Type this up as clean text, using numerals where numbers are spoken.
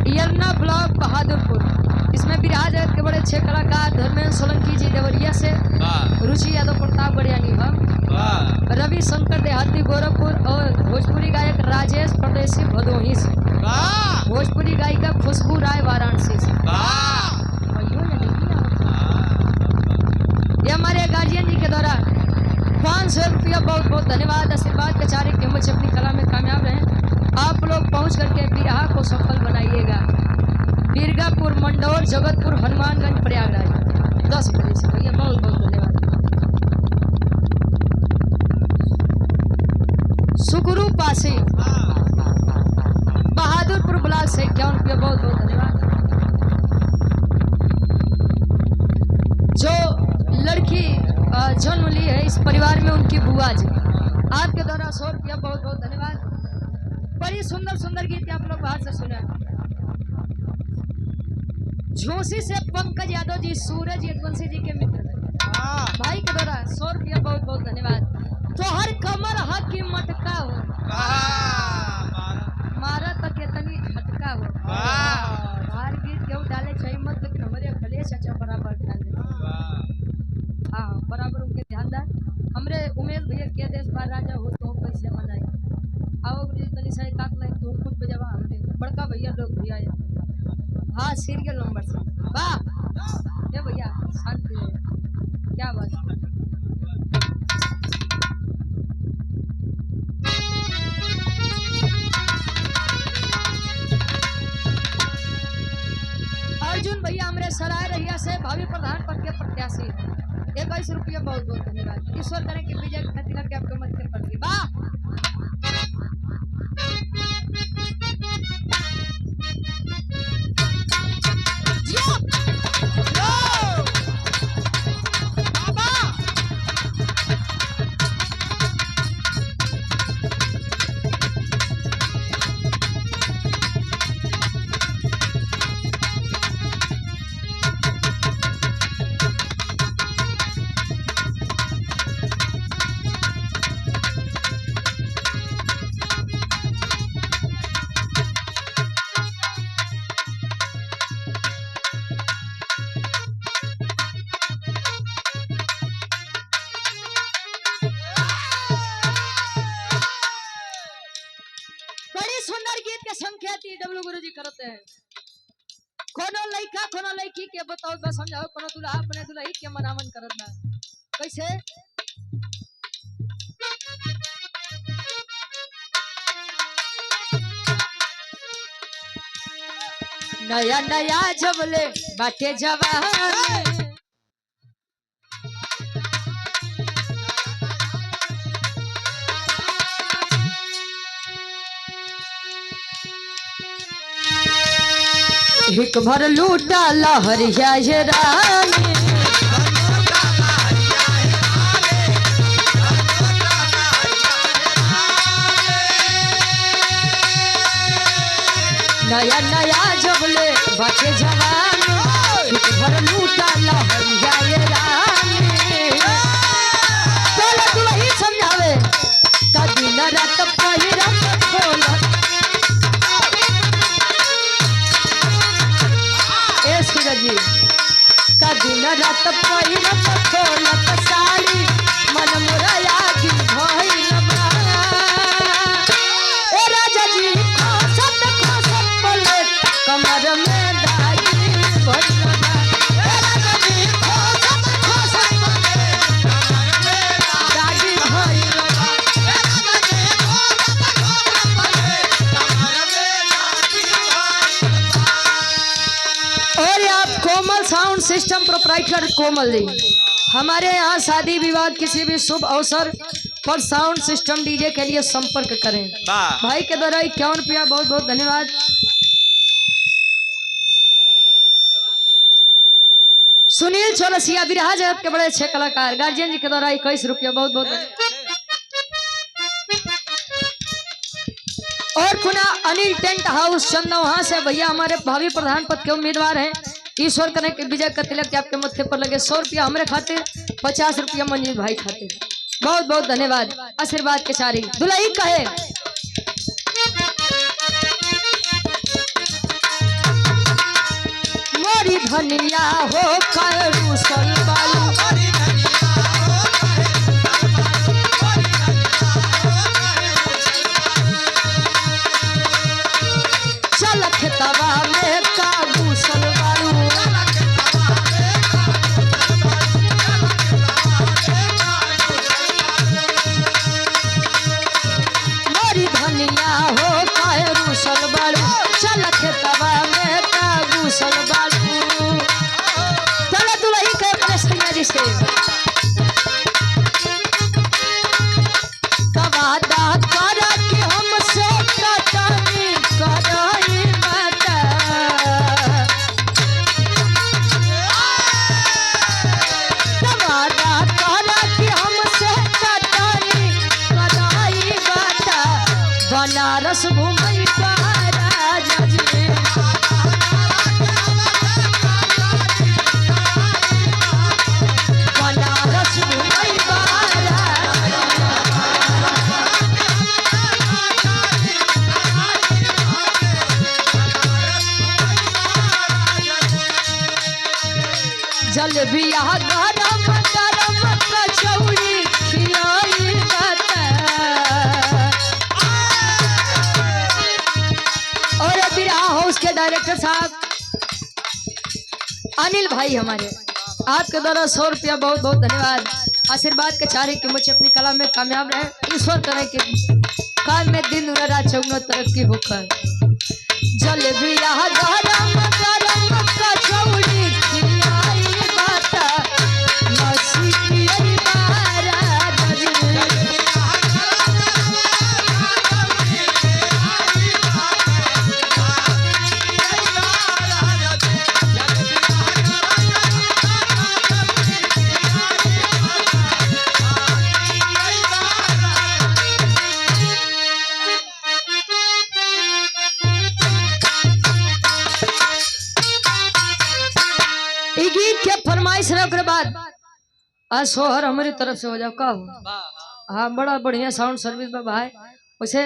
यरना block Bahadurpur. इसमें बिरहा जगत के बड़े 6 कलाकार धर्मेंद्र सोलंकी जी देवरिया से, रुचि यादव प्रताप गढ़ियानी हम, रवि शंकर देहाती गोरखपुर और भोजपुरी गायक राजेश परदेसी भदोही से, भोजपुरी गायिका खुशबू राय वाराणसी से। ये हमारे गार्जियन जी के द्वारा 500 रुपया बहुत बहुत धन्यवाद। आशीर्वाद के चारे के मुझे अपनी कला में कामयाब रहें। आप लोग पहुंच करके बिरहा को सफल बनाइएगा। बीरगापुर, मंडौर, जगतपुर, हनुमानगंज, प्रयागराज 10 बजे से। भैया बहुत बहुत धन्यवाद। सुगुरु पासी बहादुरपुर ब्लॉक से 51 रुपया बहुत बहुत धन्यवाद। जो लड़की जन्म ली है इस परिवार में उनकी बुआ जी, आपके द्वारा 100 रुपया बहुत बहुत धन्यवाद। बड़ी सुंदर सुंदर गीत आप लोग बाहर से सुना। झोसी से पंकज यादव जी, सूरज यदवंशी जी के मित्र भाई के द्वारा 100 रुपया बहुत बहुत धन्यवाद। तो हर कमर हक की मटका हो मारा तक इतनी झटका हो बाहर गीत क्यों डाले चाहिए मत, लेकिन हमारे खलेश अच्छा बराबर ध्यान दे। हाँ बराबर उनके ध्यान दा। हमरे उमेश भैया के देश बार राजा हो तो कैसे मनाए। आओ तनी साई काक लाइन तो कुछ बजावा हमरे बड़का भैया लोग भी आए। हाँ सीरियल नंबर से वाह ये भैया शांति क्या बात। अर्जुन भैया हमरे सराय रहिया से भावी प्रधान पद के प्रत्याशी 21 रुपया बहुत बहुत धन्यवाद। ईश्वर करें कि विजय खातिर के आपको मत कर पड़ेगी। वाह संख्या डब्ल्यू गुरु जी करते हैं। कोनो लड़का कोनो लड़की के बताओ बस समझाओ। कोनो दूल्हा अपने दुल्ही के मनावन करत ना कैसे। नया नया जबले बाटे जवान हिक भर लूटा लहरिया रानी नया नया जबले बाटे जवान हिक भर लूटा लहरिया रानी। चल दुल्ही समझावे का दिन रात पहिरा खोला जी का दिन रात पहिरा खोलत साड़ी मन मोरा यागी भइल बा। ए राजा जी खोसत पलट कमर में दागी भइल बा। ए राजा जी खोसत पलट कमर में दागी भइल बा। ए राजा जी खोसत पलट कमर में दागी भइल बा। और कोमल sound system proprietor Komal ji, हमारे यहाँ शादी विवाह किसी भी शुभ अवसर पर साउंड सिस्टम डीजे के लिए संपर्क करें। भाई के द्वारा 51 रुपया बहुत बहुत धन्यवाद। सुनील चौरसिया बिरहा जगत के बड़े 6 कलाकार गार्जियन जी के द्वारा 21 रुपया बहुत बहुत धन्यवाद। और पुनः अनिल टेंट हाउस चंदा वहां से भैया हमारे भावी प्रधान पद के उम्मीदवार हैं। ईश्वर करें कि विजय का तिलक आपके मत्थे पर लगे। 100 रुपया हमारे खाते 50 रुपया मंजीत भाई खाते। बहुत बहुत धन्यवाद। आशीर्वाद के सारी दुल्ही कहे धनिया हो करू सलबारू चल खेतवा में काबू सलबारू मोरी धनिया हो करू सलबारू चल खेतवा में काबू सलबारू चल दुलही के अपने सैया जी से कवादा कर के हमसे कटनी करई माता कवादा कर के हमसे कटनी करई माता बनारस घूमई राजा जी बनारस घूमई जलेबिया गरम गरम कचौड़ी खिलाई बता और बिरहा हाउस के डायरेक्टर साहब अनिल भाई हमारे आपके द्वारा 100 रुपया बहुत बहुत धन्यवाद आशीर्वाद के चारे की मुझे अपनी कला में कामयाब रहे ईश्वर करे के काम में दिन रात चौगुना तरक्की होकर जलेबिया गरम गरम कचौड़ी खिलाई बता मसी पियरी महाराज गीत के फरमाइश रख बाद सोहर हमारी तरफ से हो जाओ का हो हाँ बड़ा बढ़िया साउंड सर्विस में भाई उसे